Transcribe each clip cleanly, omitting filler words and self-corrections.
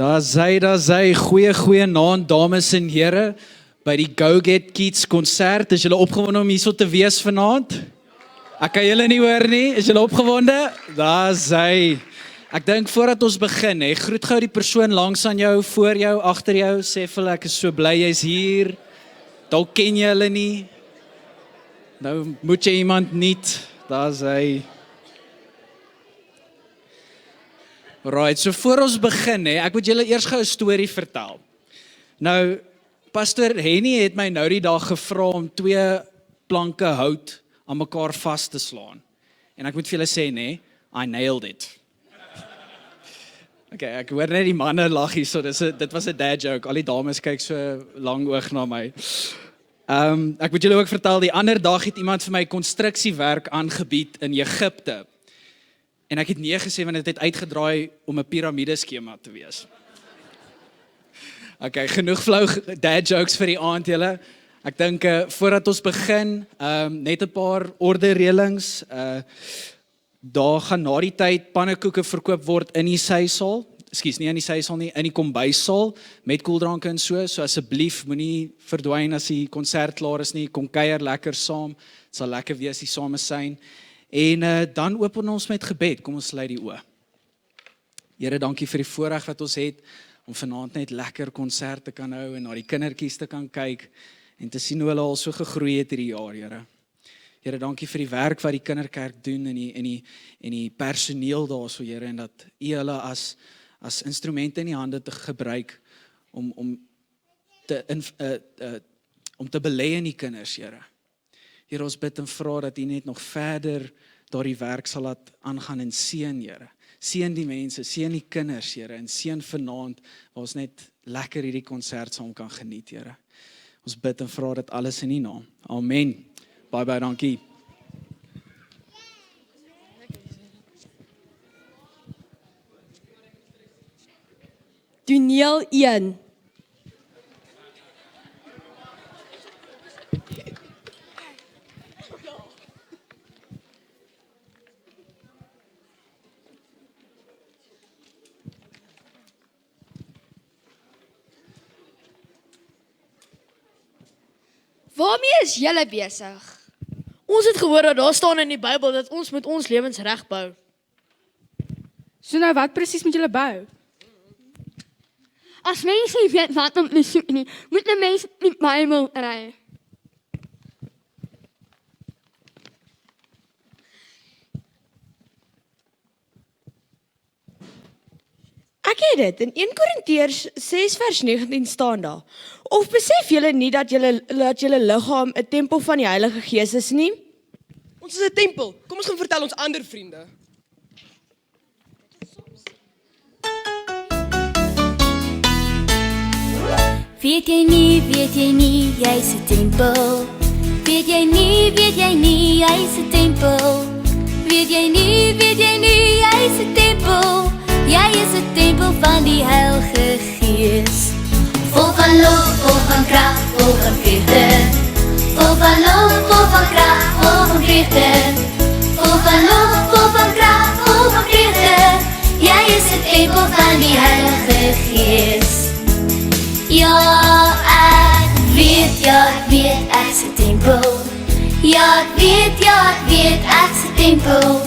Daar's hy, goeie naand, dames en here, by die Go Get Kids konsert. Is julle opgewonde om hierso te wees vanaand? Ek kan julle nie hoor nie, is julle opgewonde? Daar's hy. Ek dink voordat ons begin, groet gou die persoon langs aan jou, voor jou, agter jou, sê vir hulle, ek is so bly jy's hier. Dalk ken jy hulle nie. Nou moet jy iemand niet, daar's hy. Right, so voor ons begin, ek moet julle eers gou 'n storie vertel. Nou, Pastor Henny het my nou die dag gevra om 2 planke hout aan mekaar vas te slaan. En ek moet vir julle sê, I nailed it. Okay, ek hoor net die manne lag hier, so dit was 'n dad joke. Al die dames kyk so lang oog na my. Ek moet julle ook vertel, die ander dag het iemand vir my konstruksiewerk aangebied in Egipte. En ek het nee gesê, want dit het uitgedraai om 'n piramideskema te wees. Okay, genoeg flou dad jokes vir die aand julle. Ek dink, voordat ons begin, net 'n paar ordereëlings. Daar gaan na die tyd pannekoeke verkoop word in die sysaal. Ekskuus, nie in die sysaal nie, in die kombuissaal, met koeldranke en so asseblief moenie verdwyn as die konsert klaar is nie, kom kuier lekker saam, dit sal lekker wees die samesyn. En dan open ons met gebed, kom ons sluit die oë. Here, dankie vir die voorreg wat ons het, om vanaand net lekker konsert te kan hou, en na die kindertjies te kan kyk, en te sien hoe hulle al so gegroei het hierdie jaar, Here. Here, dankie vir die werk wat die kinderkerk doen, en die personeel daar so, Here, en dat U hulle as instrumente in die hande te gebruik, om te belê in die kinders, Here. Here, ons bid en vra dat U net nog verder daardie werk sal laat aangaan en seën, Here. Seën die mense, seën die kinders, Here, en seën vanaand, waar ons net lekker hierdie konsert saam kan geniet, Here. Ons bid en vra dit alles in U naam. Amen. Baie dankie. Toneel 1. Waarmee is julle besig? Ons het gehoor dat daar staan in die Bybel dat ons moet ons lewens reg bou. So nou, wat presies moet julle bou? As mense nie weet wat om te soek nie, moet 'n mens die Bybel ry. Ek het dit, in 1 Korintiërs 6 vers 19 staan daar. Of besef julle nie dat julle liggaam 'n tempel van die Heilige Gees is nie? Ons is 'n tempel. Kom ons gaan vertel ons ander vriende. Weet jy nie, jy's 'n tempel. Weet jy nie, jy's 'n tempel. Weet jy nie, jy's 'n tempel. Jy is 'n tempel van die Heilige Gees. Vol van lof, vol van krag, vol van vreugde. Vol van lof, vol van krag, vol van vreugde. Vol van lof, vol van krag, vol van vreugde. Jy is 'n tempel van die Heilige Gees. Ja, ek weet, ek's 'n tempel. Ja, ek weet, ek's 'n tempel.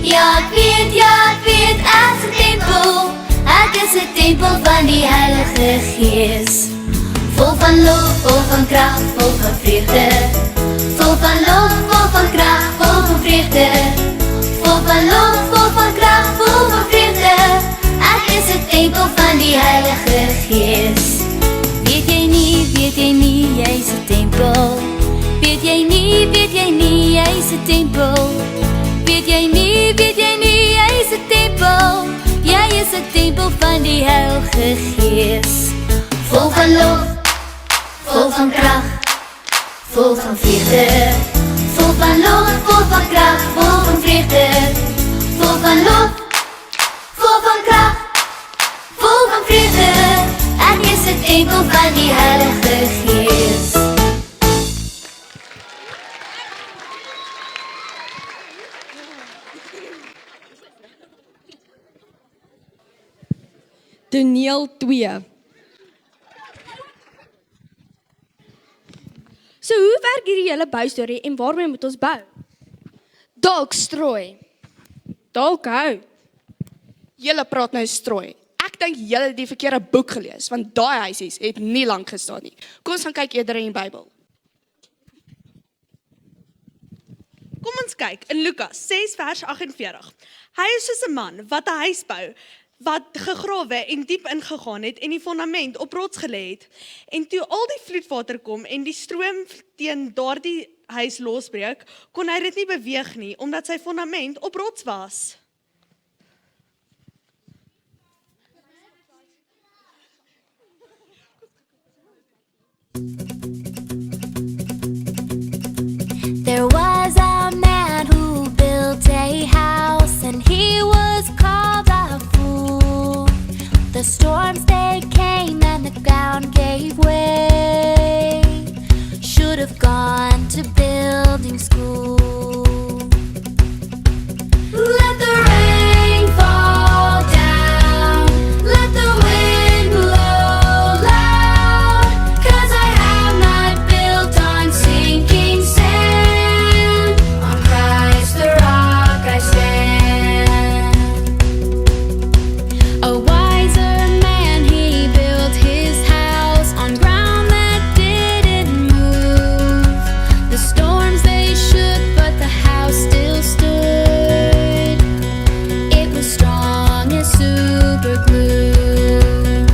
Ja, ek weet, ek's 'n tempel. Ek is 'n tempel van die Heilige Gees. Vol van lof, vol van krag, vol van vreugde. Vol van lof, vol van krag, vol van vreugde. Vol van lof, vol van krag, vol van vreugde. Ek is 'n tempel van die Heilige Gees. Weet jy nie, jy's 'n tempel. Weet jy nie, jy's 'n tempel. Weet jy nie, jy's 'n tempel. Jy is 'n tempel van die Heilige Gees. Vol van lof, vol van krag, vol van vreugde. Vol van lof, vol van krag, vol van vreugde. Vol van lof, vol van krag, vol van vreugde. Ek is 'n tempel van die Heilige Gees. Toneel 2. So hoe werk hierdie hele boustorie en waarmee moet ons bou? Dalk strooi. Dalk hou. Julle praat nou strooi. Ek dink julle het die verkeerde boek gelees, want daai huisies het nie lank gestaan nie. Kom ons gaan kyk eerder in die Bybel. Kom ons kyk in Lukas 6 vers 48. Hy is soos 'n man wat 'n huis bou, wat gegrawe en diep ingegaan het en die fondament op rots gelê het. En toe al die vloedwater kom en die stroom teen daardie huis losbreek, kon hy dit nie beweeg nie, omdat sy fondament op rots was. There was a man who built a house and he was called a fool. The storms they came and the ground gave way. Should have gone to building school. Let the rain fall down, let the wind blow loud, 'cause I have not built on sinking sand. On Christ the rock I stand. A wiser man, he built his house on ground that didn't move. The storms they shook, but the house still stood. It was strong as super glue.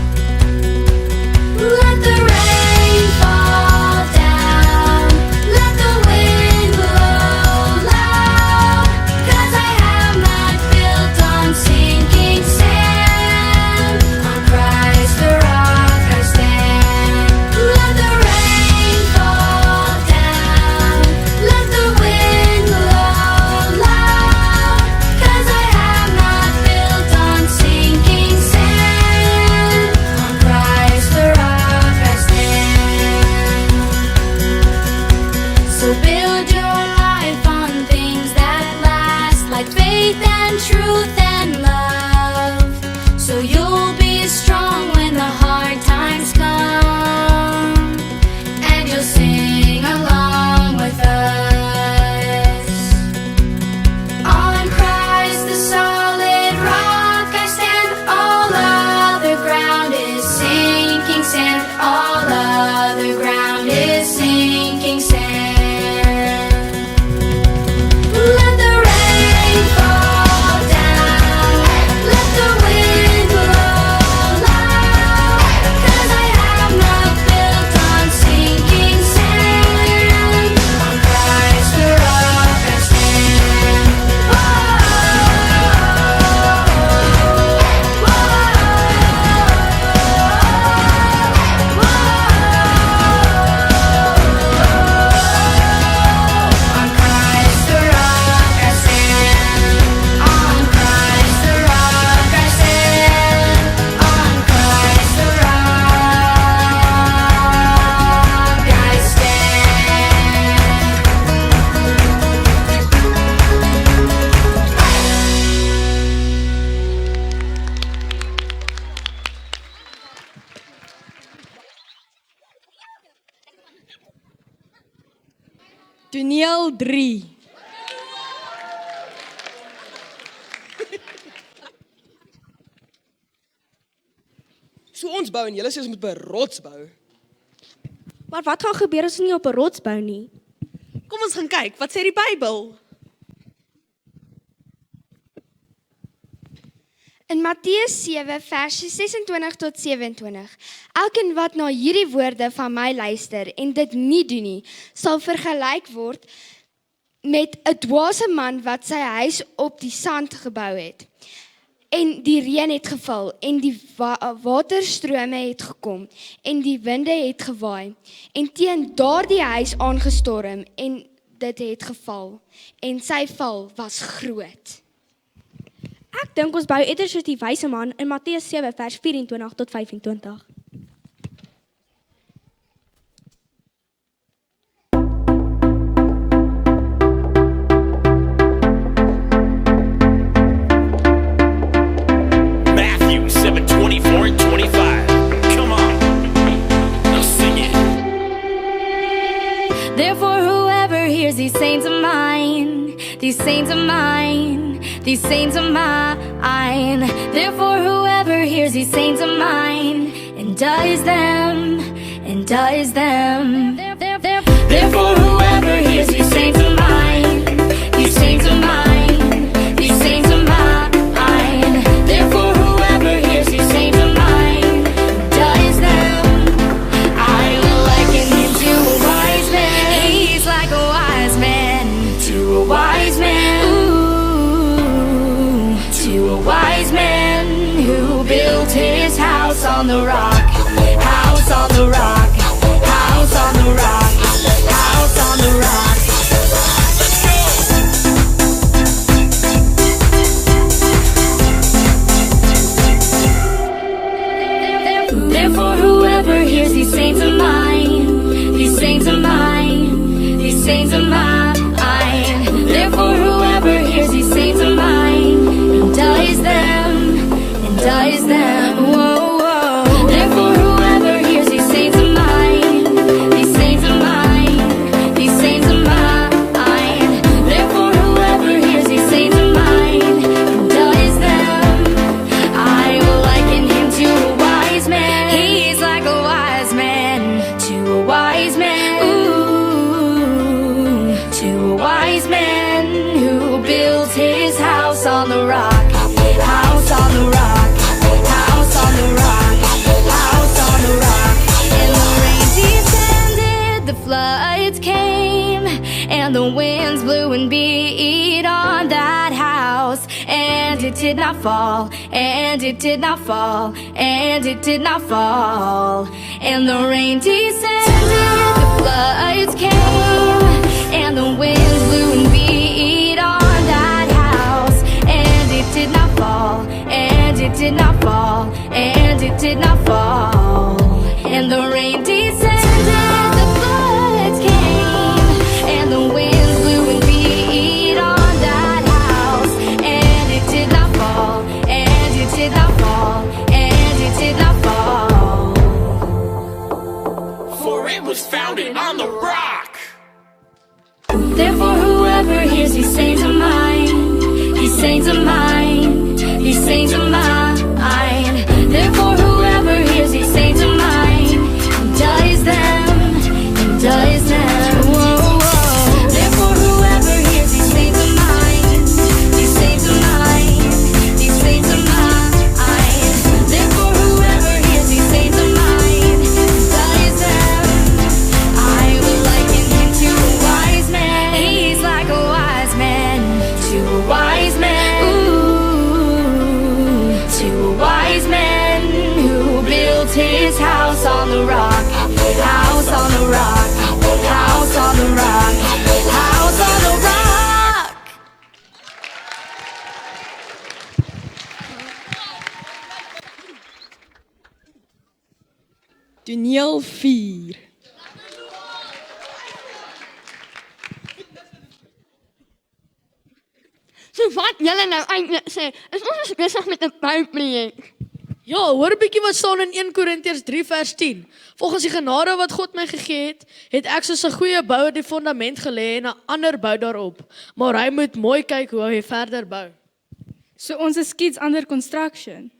Let the rain fall down, let the wind blow loud, 'cause I have not built on sinking sand. On Christ the rock I stand. Let the rain fall down, let the wind blow loud, 'cause I have not built on sinking sand. On Christ the rock I stand. So build your life on things that last, like faith and truth and love. So you'll be strong when the hard times come, and you'll sing along with us. On Christ the solid rock I stand. All other ground is sinking sand. All other ground is sinking sand. Let the rain fall down, let the wind blow loud, 'cause I have not built on sinking sand. On Christ the rock I stand. On Christ the rock I stand. On Christ the rock I stand. On Christ the rock I stand. Toneel 3. So ons bou en julle sê ons moet by 'n rots bou. Maar wat gaan gebeur as ons nie op 'n rots bou nie? Kom ons gaan kyk, wat sê die Bybel? In Matteus 7 verse 26 tot 27. Elkeen wat na hierdie woorde van my luister en dit nie doen nie, sal vergelyk word met 'n dwaase man wat sy huis op die sand gebou het. En die reën het geval en die waterstrome het gekom en die winde het gewaai en teen daardie huis aangestorm en dit het geval en sy val was groot. Ek dink ons bou eerder soos die wyse man in Matteus 7 vers 24 tot 25. Matthew 7:24 Therefore whoever hears these saints of mine, these saints of mine, these saints of mine. Therefore whoever hears these saints of mine and does them, and does them. Therefore whoever hears these saints of mine, these saints of mine, these saints of mine. Therefore whoever hears these saints of mine does them, I will liken him to a wise man. He's like a wise man, to a wise man. Ooh, to a wise man who built his house on the rock, house on the rock, house on the rock, house on the rock. Therefore whoever hears these saints of mine, these saints of mine, these saints of mine. Therefore whoever hears these saints of mine and does them, and does them. Whoa, whoa. Therefore whoever hears these saints of mine, these saints of mine, these saints of mine. Therefore whoever hears these saints of mine and does them, I will liken him to a wise man. He's like a wise man, to a wise man. Ooh, to a wise man who built his house on the rock, house on the rock, house on the rock, house on the rock. And the rain descended, the floods came, and the winds blew and beat on that house. And it did not fall, and it did not fall, and it did not fall. And the rain descended, the floods came, and the winds blew and beat on that house. And it did not fall, and it did not fall, and it did not fall. And the rain descended, the floods came, and the winds blew and beat on that house. And it did not fall, and it did not fall, and it did not fall. For it was founded on the rock. Therefore whoever hears these saints of mine, these saints of mine, these saints of mine. Therefore whoever hears these saints of mine and does them, and does them. Whoa, whoa. Therefore whoever hears these saints of mine, these saints of mine, these saints of mine. Therefore whoever hears these saints of mine and does them, I will liken him to a wise man. He's like a wise man, to a wise man. Ooh, to a wise man who built his house on the rock, house on the rock, house on the rock, house on the rock. Toneel 4. So wat julle nou eintlik sê, is ons is besig met 'n bouprojek. Ja, hoor 'n bietjie wat staan in 1 Korintiërs 3 vers 10. Volgens die genade wat God my gegee het, het ek soos 'n goeie bouer die fondament gelê en 'n ander bou daarop. Maar hy moet mooi kyk hoe hy verder bou. So ons is kids under construction.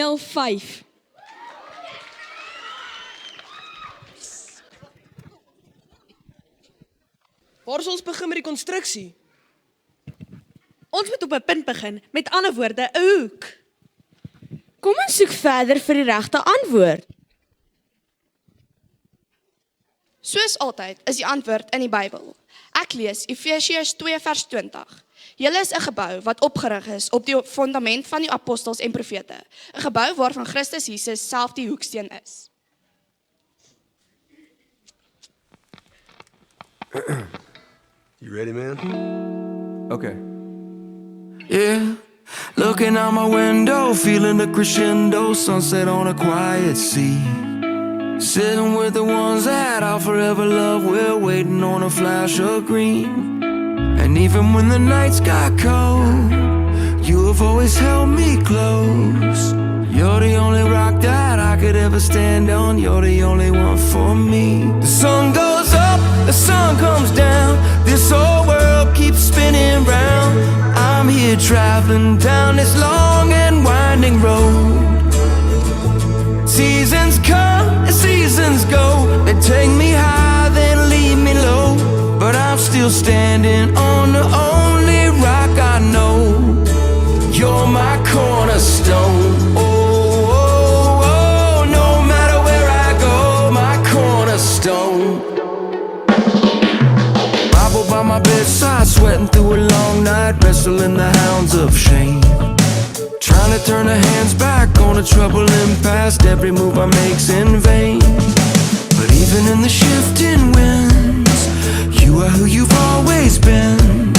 tel 5. Waar sal ons begin met die konstruksie? Ons moet op 'n punt begin, met ander woorde, 'n hoek. Kom ons soek verder vir die regte antwoord. Soos altyd is die antwoord in die Bybel. Ek lees Efesiërs 2 vers 20. Julle is 'n gebou wat opgerig is op die fondament van die apostels en profete. 'n Gebou waarvan Christus Jesus self die hoeksteen is. You ready, man? Okay. Yeah, looking out my window, feeling the crescendo, sunset on a quiet sea. Sitting with the ones that I'll forever love, we're waiting on a flash of green. And even when the nights got cold, you have always held me close. You're the only rock that I could ever stand on, you're the only one for me. The sun goes up, the sun comes down, this whole world keeps spinning round. I'm here traveling down this long and winding road. Seasons come and seasons go, they take me high then leave me low, but I'm still standing on the only rock I know. You're my cornerstone. Oh, oh, oh, no matter where I go, my cornerstone. Bible by my bedside, sweating through a long night, wrestling the hounds of shame. Trying to turn the hands back on a troubling past, every move I make's in vain. But even in the shifting winds, you are who you've always been.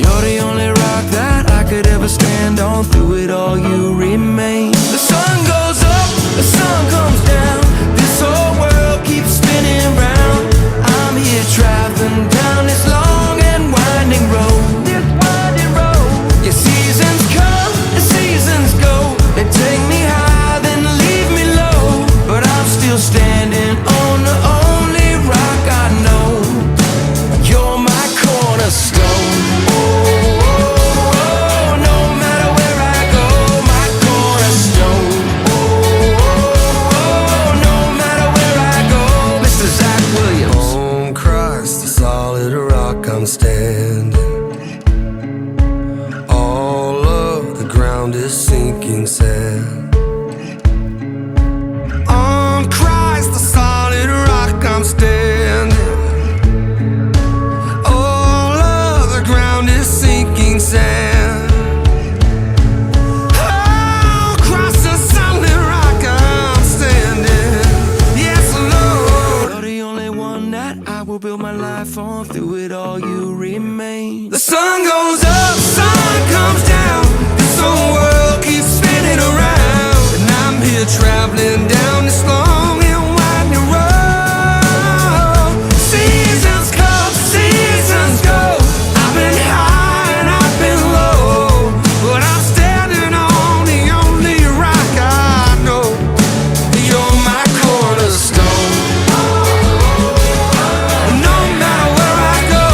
You're the only rock that I could ever stand on, through it all you remain. The sun goes up, the sun comes down, this whole world keeps spinning round. I'm here traveling down this long and winding road. This winding road. Your seasons come and seasons go, they take me high then leave me low, but I'm still standing on the only rock I know. You're my cornerstone. Oh, oh, oh, no matter where I go, my cornerstone. Oh, oh, oh, no matter where I go, Mr. Zach Williams. On Christ, the solid rock I'm standing. All of the ground is sinking sand. On Christ, the solid rock I'm standing. All of the ground is sinking sand. On Christ, the solid rock I'm standing. Yes, Lord. You're the only one that I will build my life on, through it all you remain. The sun goes up, sun comes down, this whole world keeps spinning around, and I'm here traveling down this long and winding road. Seasons come, seasons go, I've been high and I've been low, but I'm standing on the only rock I know. You're my cornerstone. No matter where I go,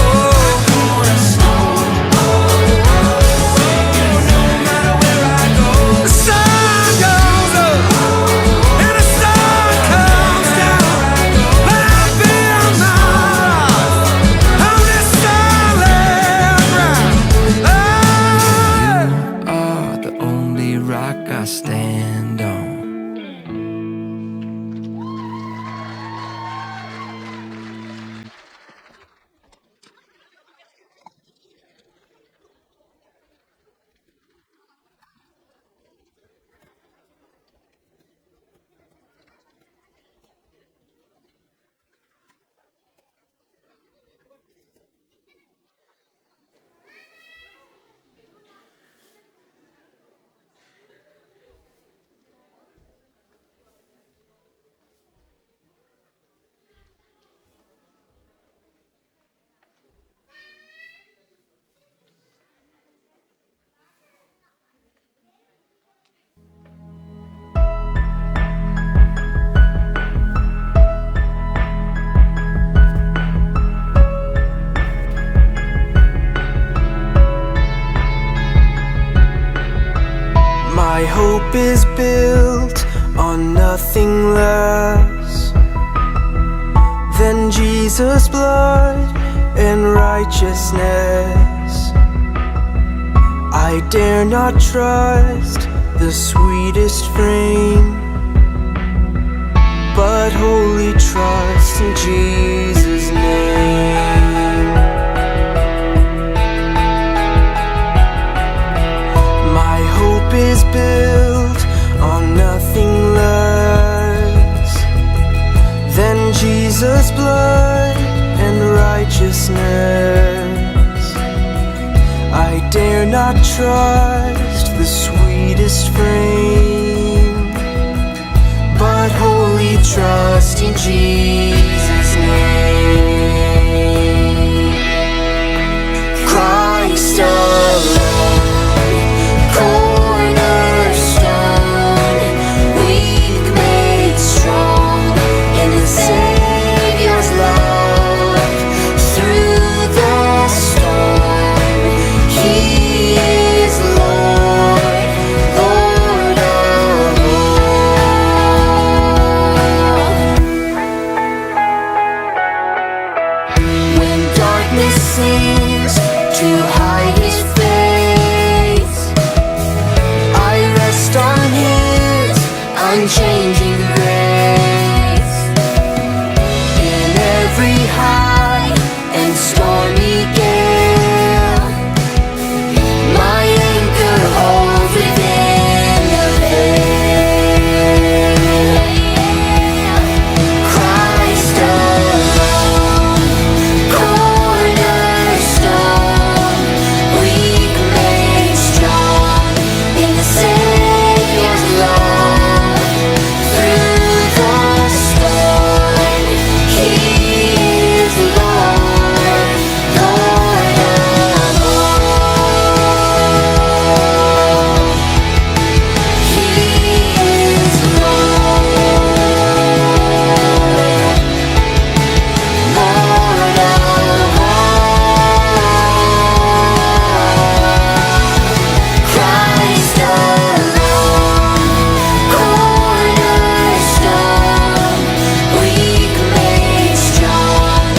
less than Jesus' blood and righteousness. I dare not trust the sweetest frame, but wholly trust in Jesus' name. My hope is built on nothing less than Jesus' blood and righteousness. I dare not trust the sweetest frame, but wholly trust in Jesus' name. Christ alone, cornerstone, weak made strong in the Savior's love. Through the storm, He is Lord, Lord of all. When darkness seems to hide His face, I rest on His unchanging grace. In every high and stormy gale, my anchor holds within the veil. Christ alone, cornerstone, weak made strong in the Savior's love. Through the storm, He is Lord, Lord of all. He is Lord, Lord of all. Christ alone, cornerstone, weak made strong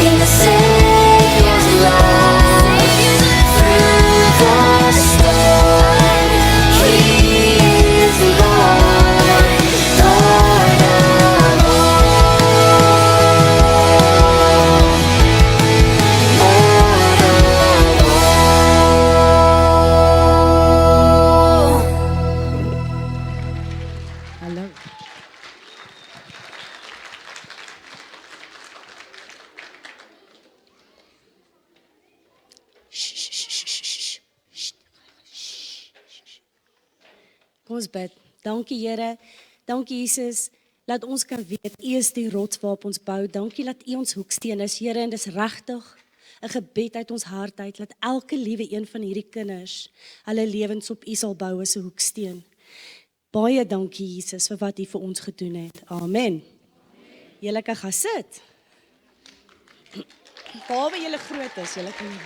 in the Savior's love. Through the storm, He is Lord, Lord of Hallo. Kom ons bid. Dankie Here. Dankie Jesus. Laat ons kan weet U is die rots waarop ons bou. Dankie dat U ons hoeksteen is, Here, en dis regtig 'n gebed uit ons hart uit dat elke liewe een van hierdie kinders hulle lewens op U sal bou as 'n hoeksteen. Baie dankie Jesus vir wat U vir ons gedoen het. Amen. Julle kan gaan sit. Behalwe julle groot is, julle kan nie.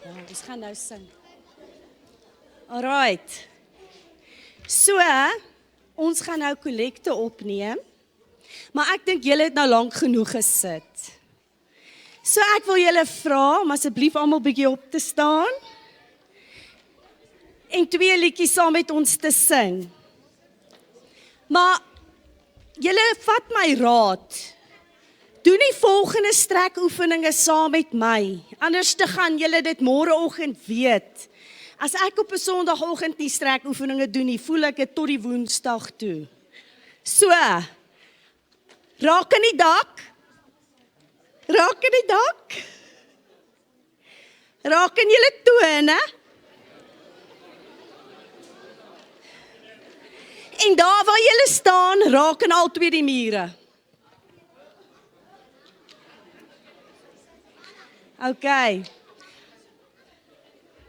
Ja, ons gaan nou sing. Alright. So, ons gaan nou kollekte opneem. Maar ek dink julle het nou lank genoeg gesit. So ek wil julle vra om asseblief almal bietjie op te staan. En 2 liedjies saam met ons te sing. Maar julle vat my raad. Doen die volgende strekoefeninge saam met my. Anders te gaan julle dit môreoggend weet. As ek op 'n Sondagoggend nie strekoefeninge doen nie, voel ek dit tot die Woensdag toe. So, raak in die dak. Raak in die dak. Raak in julle tone. En daar waar julle staan, raak in al 2 die mure. Okay.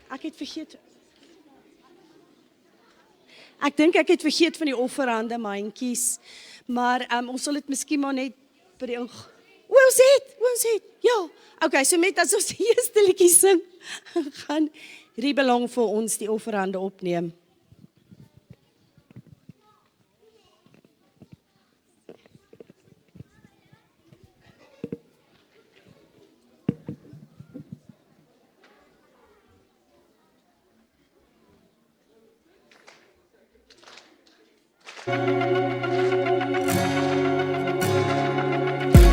Ek dink ek het vergeet van die offerande mandjies, maar ons sal dit miskien maar net by die ons het. Ja. Okay, so met as ons die eerste liedjie sing, gaan Hierdie belang vir ons die offerhande opneem.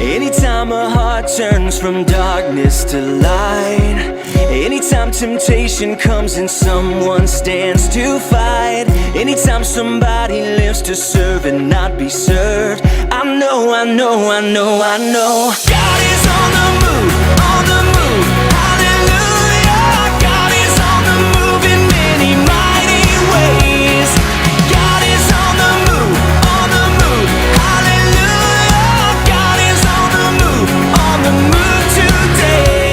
Anytime a heart turns from darkness to light, anytime temptation comes and someone stands to fight, anytime somebody lives to serve and not be served, I know God is on the move, hallelujah. God is on the move in many mighty ways. God is on the move, hallelujah. God is on the move today.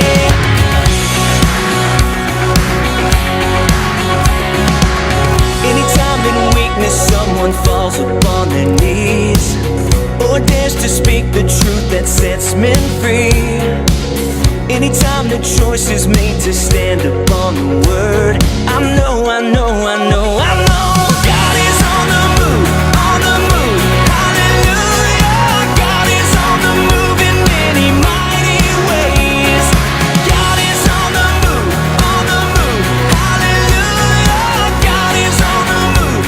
Anytime in weakness someone falls upon their knees, or dares to speak the truth that sets men free. Anytime the choice is made to stand upon the word, I know God is on the move, hallelujah. God is on the move in many mighty ways. God is on the move, hallelujah. God is on the move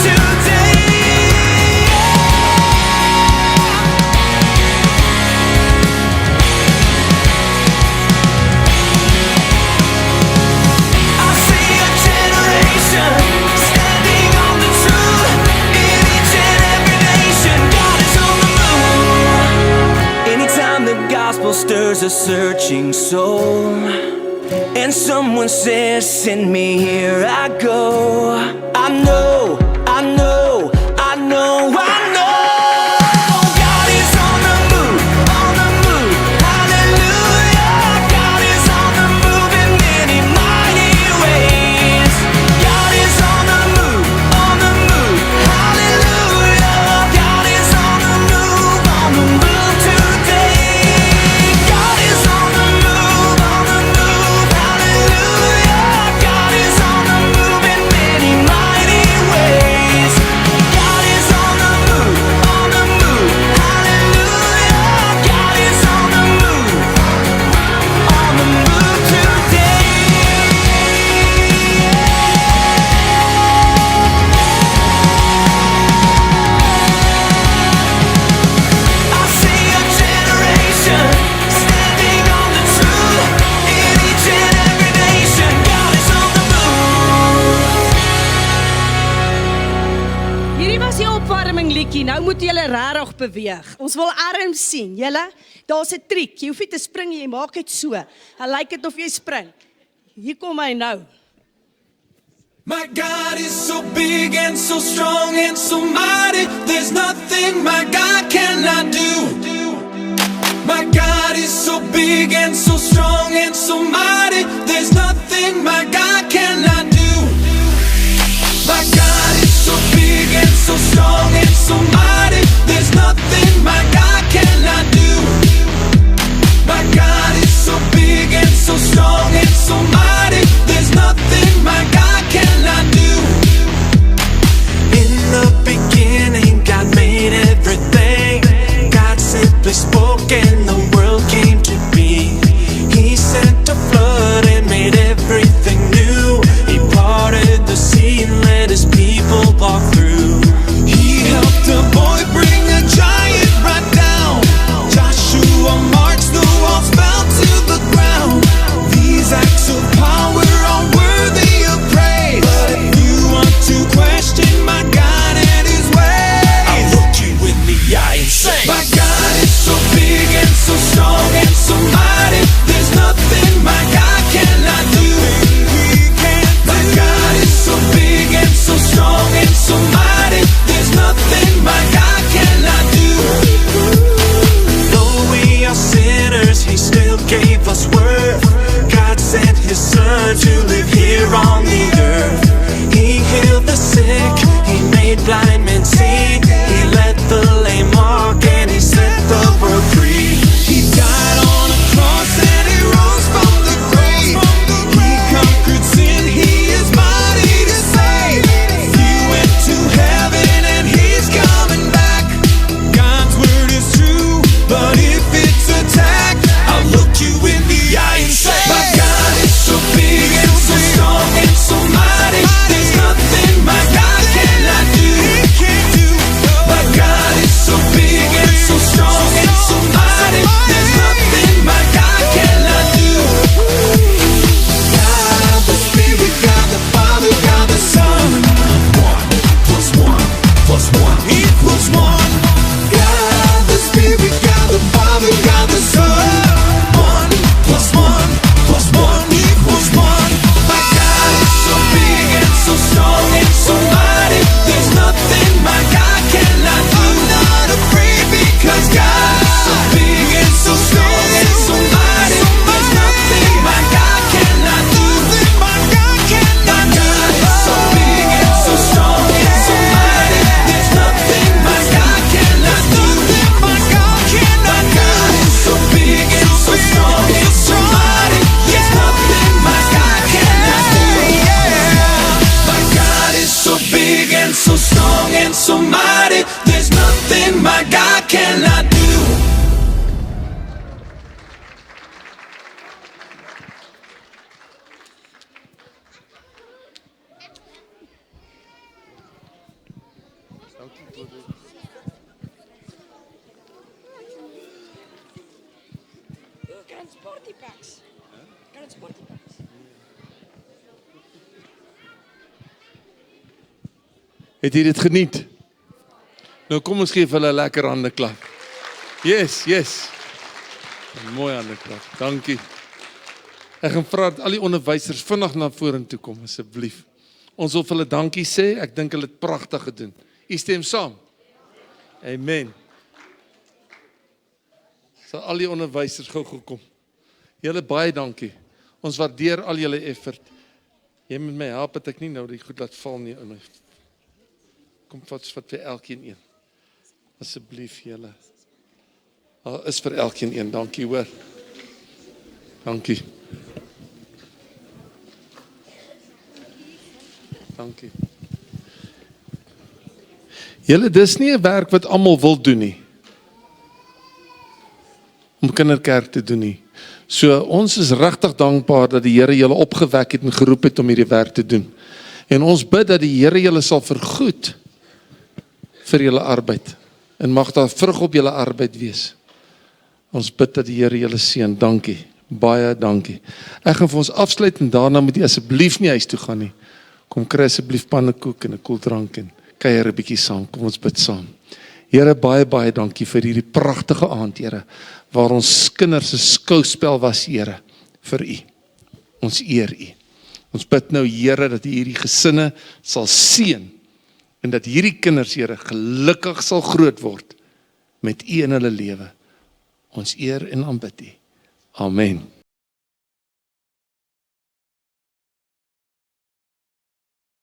today. I see a generation standing on the truth in each and every nation. God is on the move. Anytime the gospel stirs a searching soul, and someone says, "Send me, here I go." I know God is on the move, hallelujah. God is on the move in many mighty ways. God is on the move, hallelujah. God is on the move today. God is on the move, hallelujah. God is on the move in many mighty ways. God is on the move, hallelujah. God is on the move today. I see a generation standing on the truth in each and every nation. God is on the move. Hierdie was die opwarming liedjie. Nou moet julle regtig beweeg. Ons wil arms sien. Julle, daar's 'n triek. Jy hoef nie te spring nie, jy maak dit so. Hy lyk dit of jy spring. Hier kom hy nou. My God is so big and so strong and so mighty. There's nothing my God cannot do. My God is so big and so strong and so mighty. There's nothing my God cannot do. My God is so big and so strong and so mighty. There's nothing my God cannot do. My God is so big and so strong and so mighty. There's nothing my God cannot do. In the beginning, God made everything. God simply spoke and the world came to be. He sent a flood and made everything new. He Het jy dit geniet? Nou kom ons gee vir hulle 'n lekker hande klap. Yes. Een mooi hande klap. Dankie. Ek gaan vra dat al die onderwysers vinnig na vorentoe kom asseblief. Ons wil vir hulle dankie sê. Ek dink hulle het pragtig gedoen. U stem saam? Amen. Sal al die onderwysers gou kom. Julle baie dankie. Ons waardeer al julle effort. Jy moet my help dat ek nie nou die goed laat val nie in my. Kom vat vir elkeen een. Asseblief julle. Is vir elkeen een. Dankie hoor. Dankie. Dankie. Julle, dis nie 'n werk wat almal wil doen nie. Om kinderkerk te doen nie. So ons is regtig dankbaar dat die Here julle opgewek het en geroep het om hierdie werk te doen. En ons bid dat die Here julle sal vergoed vir julle arbeid. En mag daar vrug op julle arbeid wees. Ons bid dat die Here julle seën. Dankie. Baie dankie. Ek gaan vir ons afsluit en daarna moet jy asseblief nie huis toe gaan nie. Kom kry asseblief pannekoek en 'n koeldrank en kuier 'n bietjie saam. Kom ons bid saam. Here, baie dankie vir hierdie pragtige aand, Here, waar ons kinders se skouspel was, Here, vir U. Ons eer U. Ons bid nou, Here, dat U hierdie gesinne sal seën en dat hierdie kinders, Here, gelukkig sal groot word met U in hulle lewe. Ons eer en aanbid U. Amen.